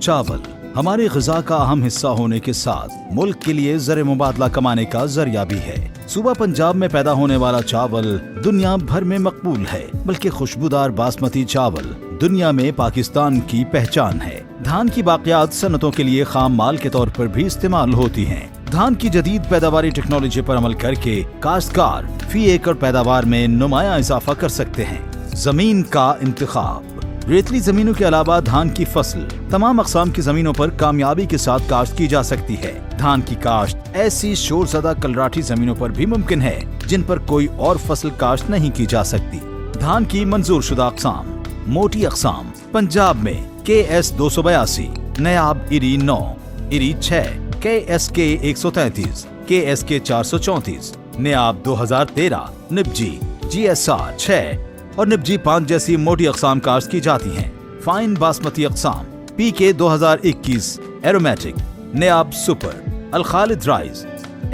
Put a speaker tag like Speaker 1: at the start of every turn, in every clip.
Speaker 1: चावल हमारी ग़िज़ा का अहम हिस्सा होने के साथ मुल्क के लिए ज़र मुबादला कमाने का जरिया भी है। सूबा पंजाब में पैदा होने वाला चावल दुनिया भर में मकबूल है, बल्कि खुशबूदार बासमती चावल दुनिया में पाकिस्तान की पहचान है। धान की बाक़ियात सनतों के लिए खाम माल के तौर पर भी इस्तेमाल होती हैं। धान की जदीद पैदावारी टेक्नोलॉजी पर अमल करके काश्तकार फी एकड़ पैदावार में नुमाया इजाफा कर सकते हैं। जमीन का इंतखाब। रेतली जमीनों के अलावा धान की फसल तमाम अक़साम की जमीनों पर कामयाबी के साथ काश्त की जा सकती है। धान की काश्त ऐसी शोरज़दा कलराठी जमीनों पर भी मुमकिन है जिन पर कोई और फसल काश्त नहीं की जा सकती। धान की मंजूर शुदा अक़साम। मोटी अक़साम पंजाब में KS 282, नयाब eri 9, eri 6, KSK 133, KSK 434, नयाब 2013, निब्जी GSR 6 और निब्जी 5 जैसी मोटी अक़साम काश्त की जाती हैं। फाइन बासमती अक़साम PK 2021, aromatic, Nayab super, Al Khalid rice,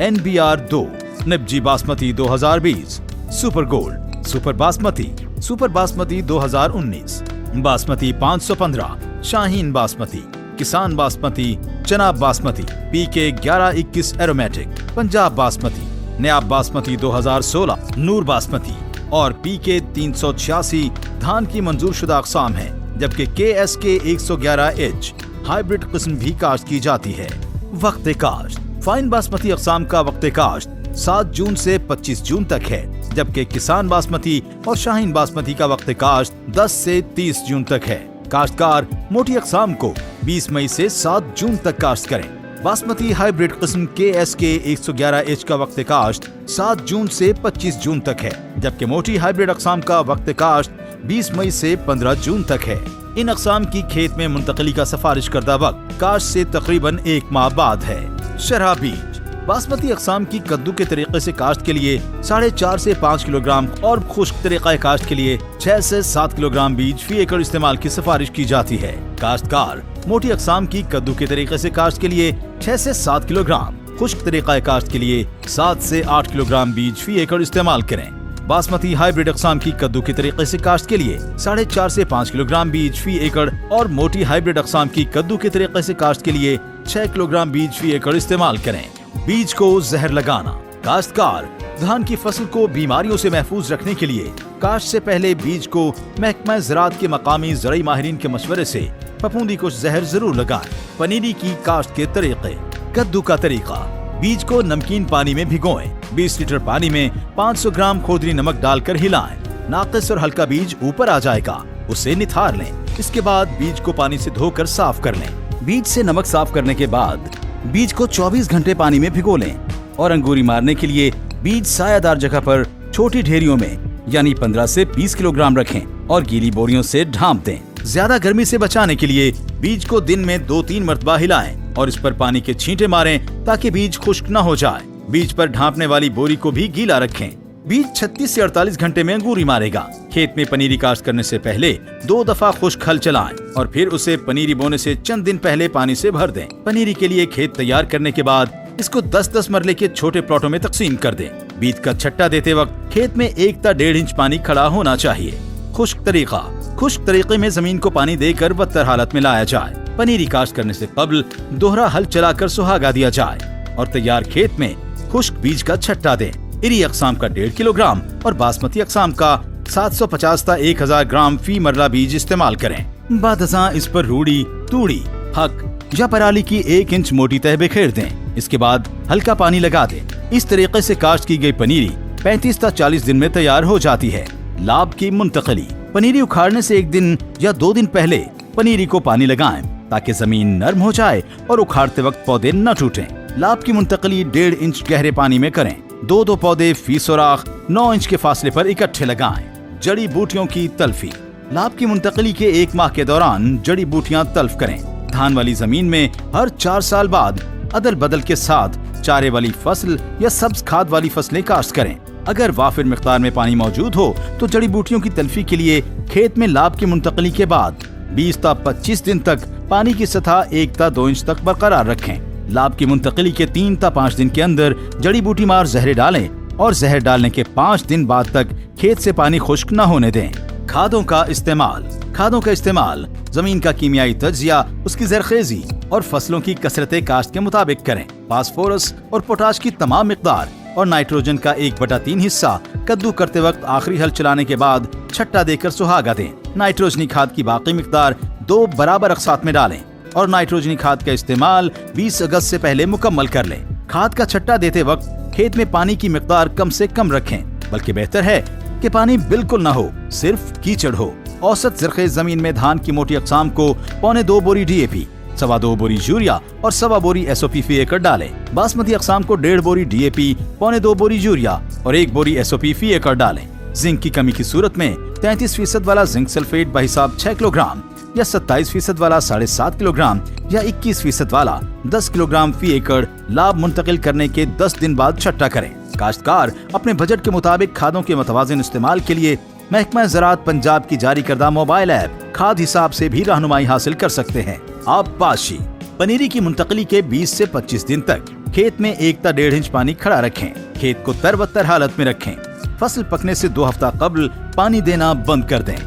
Speaker 1: NBR 2, निब्जी basmati 2020, super gold, super basmati 2019, basmati 515, Shaheen basmati, Kisan basmati, Chenab basmati, PK 1121 aromatic, Punjab basmati, Nayab basmati 2016, Noor basmati और PK 386 धान की मंजूर शुदा अक़साम है, जबकि KSK 111H हाइब्रिड किस्म भी काश्त की जाती है। वक्त काश्त। फाइन बासमती अक़साम का वक्त काश्त 7 जून से 25 जून तक है, जबकि किसान बासमती और शाहीन बासमती का वक्त काश्त 10 से 30 जून तक है। काश्तकार मोटी अक़साम को 20 मई से 7 जून तक काश्त करें। बासमती हाइब्रिड किस्म KSK 111H का वक्त काश्त 7 जून से 25 जून तक है, जबकि मोटी हाइब्रिड अक़साम का वक्त काश्त 20 मई से 15 जून तक है। इन अक़साम की खेत में मुंतकली का सिफारिश करदा वक्त काश्त से तकरीबन 1 माह बाद है। शरह बीज। बासमती अक़साम की कद्दू के तरीके से काश्त के लिए 4.5 से 5 किलोग्राम और खुश्क तरीक़ा काश्त के लिए 6 से 7 किलोग्राम बीज फी एकड़ इस्तेमाल की सिफारिश की जाती है। काश्तकार मोटी अक़साम की कद्दू के तरीके से काश्त के लिए 6 से 7 किलोग्राम, खुश्क तरीक़ा काश्त के लिए 7 से 8 किलोग्राम बीज फी एकड़ इस्तेमाल करें। बासमती हाइब्रिड अक़साम की कद्दू के तरीके से काश्त के लिए 4.5 से 5 किलोग्राम बीज फी एकड़ और मोटी हाइब्रिड अक़साम की कद्दू के तरीके से काश्त के लिए 6 किलोग्राम बीज फी एकड़ इस्तेमाल करें। बीज को जहर लगाना। काश्तकार धान की फसल को बीमारियों से महफूज रखने के लिए काश्त से पहले बीज को महकमा ज़राअत के मकामी ज़राई माहिरीन के मशवरे से फफूंदी को जहर जरूर लगाएं। पनीरी की काश्त के तरीके। कद्दू का तरीका। बीज को नमकीन पानी में भिगोएं। 20 लीटर पानी में 500 ग्राम खोदरी नमक डालकर हिलाएं। नाक़िस और हल्का बीज ऊपर आ जाएगा, उसे निथार लें। इसके बाद बीज को पानी से धोकर साफ कर लें। बीज से नमक साफ करने के बाद बीज को 24 घंटे पानी में भिगो लें और अंगूरी मारने के लिए बीज सायादार जगह पर छोटी ढेरियों में यानी 15 से 20 किलोग्राम रखें और गीली बोरियों से ढांप दें। ज्यादा गर्मी से बचाने के लिए बीज को दिन में 2-3 मरतबा हिलाएं और इस पर पानी के छींटे मारें ताकि बीज खुश्क न हो जाए। बीज पर ढांपने वाली बोरी को भी गीला रखें। बीज 36 से 48 घंटे में अंगूरी मारेगा। खेत में पनीरी काश्त करने से पहले 2 दफा खुश्क हल चलाएं और फिर उसे पनीरी बोने से चंद दिन पहले पानी से भर दें। पनीरी के लिए खेत तैयार करने के बाद इसको 10-10 मरले के छोटे प्लॉटों में तकसीम कर दें। बीज का छट्टा देते वक्त खेत में 1 ता 1.5 इंच पानी खड़ा होना चाहिए। खुश्क तरीका। खुश्क तरीके में जमीन को पानी देकर बदतर हालत में लाया जाए। पनीरी काश्त करने से कबल दोहरा हल चलाकर सुहागा दिया जाए और तैयार खेत में खुश्क बीज का छट्टा दें। इरी अक़साम का 1.5 किलोग्राम और बासमती अक़साम का 750 ता 1000 ग्राम फी मरला बीज इस्तेमाल करें। बादशाह इस पर रूड़ी, तूड़ी, हक या पराली की 1 इंच मोटी तह बिखेर दें। इसके बाद हल्का पानी लगा दें। इस तरीके से काश्त की गई पनीरी 35 ता 40 दिन में तैयार हो जाती है। लाभ की मुंतकली। पनीरी उखाड़ने से 1 दिन या 2 दिन पहले पनीरी को पानी लगाएं ताकि जमीन नरम हो जाए और उखाड़ते वक्त पौधे न टूटें। लाभ की मुंतकली 1.5 इंच गहरे पानी में करें। 2-2 पौधे फी सुराख 9 इंच के फासले पर इकट्ठे लगाएं। जड़ी बूटियों की तल्फी। लाभ की मुंतकली के 1 माह के दौरान जड़ी बूटियां तल्फ करें। धान वाली जमीन में हर 4 साल बाद अदल बदल के साथ चारे वाली फसल या सब्ज खाद वाली फसलें काश्त करें। अगर वाफिर मिकदार में पानी मौजूद हो तो जड़ी बूटियों की तल्फी के लिए खेत में लाभ की मुंतकली के बाद 20 ता 25 दिन तक पानी की सतह 1 ता 2 इंच तक बरकरार रखें। लाभ की मुंतकली के 3 ता 5 दिन के अंदर जड़ी बूटी मार जहर डालें और जहर डालने के 5 दिन बाद तक खेत से पानी खुश्क न होने दें। खादों का इस्तेमाल। खादों का इस्तेमाल जमीन का कीमियाई तजिया, उसकी जरखेजी और फसलों की कसरत काश्त के मुताबिक करें। फास्फोरस और पोटाश की तमाम मिकदार और नाइट्रोजन का 1/3 हिस्सा कद्दू करते वक्त आखिरी हल चलाने के बाद छट्टा देकर सुहागा दें। नाइट्रोजनी खाद की बाकी मिकदार 2 बराबर अक़सात में डालें और नाइट्रोजनी खाद का इस्तेमाल 20 अगस्त से पहले मुकम्मल कर लें। खाद का छट्टा देते वक्त खेत में पानी की मिकदार कम से कम रखें, बल्कि बेहतर है कि पानी बिल्कुल ना हो, सिर्फ कीचड़ हो। औसत ज़रख़ेज़ जमीन में धान की मोटी अक़साम को 1.25 बोरी DAP, 2.25 बोरी यूरिया और 1.25 बोरी SOP फी एकड़ डालें। बासमती अक़साम को 1.5 बोरी DAP, 1.25 बोरी यूरिया और 1 बोरी SOP फी एकड़ डालें। जिंक की कमी की सूरत में 33% वाला जिंक सल्फेट बहिसाब 6 किलोग्राम या 27% वाला 7.5 किलोग्राम या 21% वाला 10 किलोग्राम फी एकड़ लाभ मुंतकिल करने के 10 दिन बाद छट्टा करें। काश्तकार अपने बजट के मुताबिक खादों के मुतवाज़िन इस्तेमाल के लिए महकमा ज़राअत पंजाब की जारी करदा मोबाइल ऐप खाद हिसाब से भी रहनुमाई हासिल कर सकते हैं। आप पाशी पनीरी की मुंतकली के 20 से 25 दिन तक खेत में 1 ता 1.5 इंच पानी खड़ा रखें। खेत को तरबतर हालत में रखें। फसल पकने से 2 हफ्ता कबल पानी देना बंद कर दें।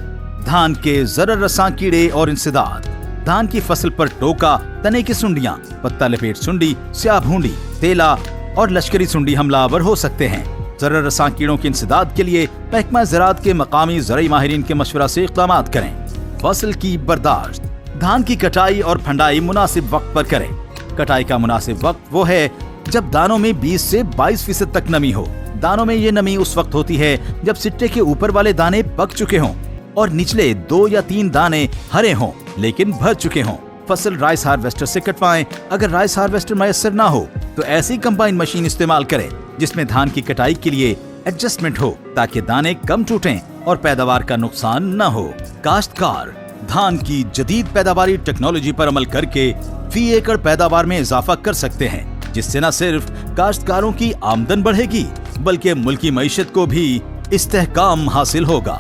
Speaker 1: धान के ज़रर रसां कीड़े और इंसदाद। धान की फसल पर टोका, तने की सुंडियां, पत्ता लपेट सुंडी, स्याह भूंडी, तेला और लश्करी सुंडी हमलावर हो सकते हैं। ज़रर रसां कीड़ों के इंसदाद के लिए महकमा ज़राअत के मकामी ज़रई माहिरीन के मशवरा से इक़दामात करें। फसल की बर्दाश्त। धान की कटाई और फंडाई मुनासिब वक्त पर करें। कटाई का मुनासिब वक्त वो है जब दानों में 20 से 22% तक नमी हो। दानों में ये नमी उस वक्त होती है जब सिट्टे के ऊपर वाले दाने पक चुके हों और निचले 2 या 3 दाने हरे हों लेकिन भर चुके हों। फसल राइस हार्वेस्टर से कटवाएं। अगर राइस हार्वेस्टर मैसर ना हो तो ऐसी कंबाइन मशीन इस्तेमाल करें जिसमें धान की कटाई के लिए एडजस्टमेंट हो ताकि दाने कम टूटें और पैदावार का नुकसान न हो। काश्तकार धान की जदीद पैदावारी टेक्नोलॉजी पर अमल करके फी एकड़ पैदावार में इजाफा कर सकते हैं, जिससे न सिर्फ काश्तकारों की आमदन बढ़ेगी बल्कि मुल्की मईशत को भी इस्तेहकाम हासिल होगा।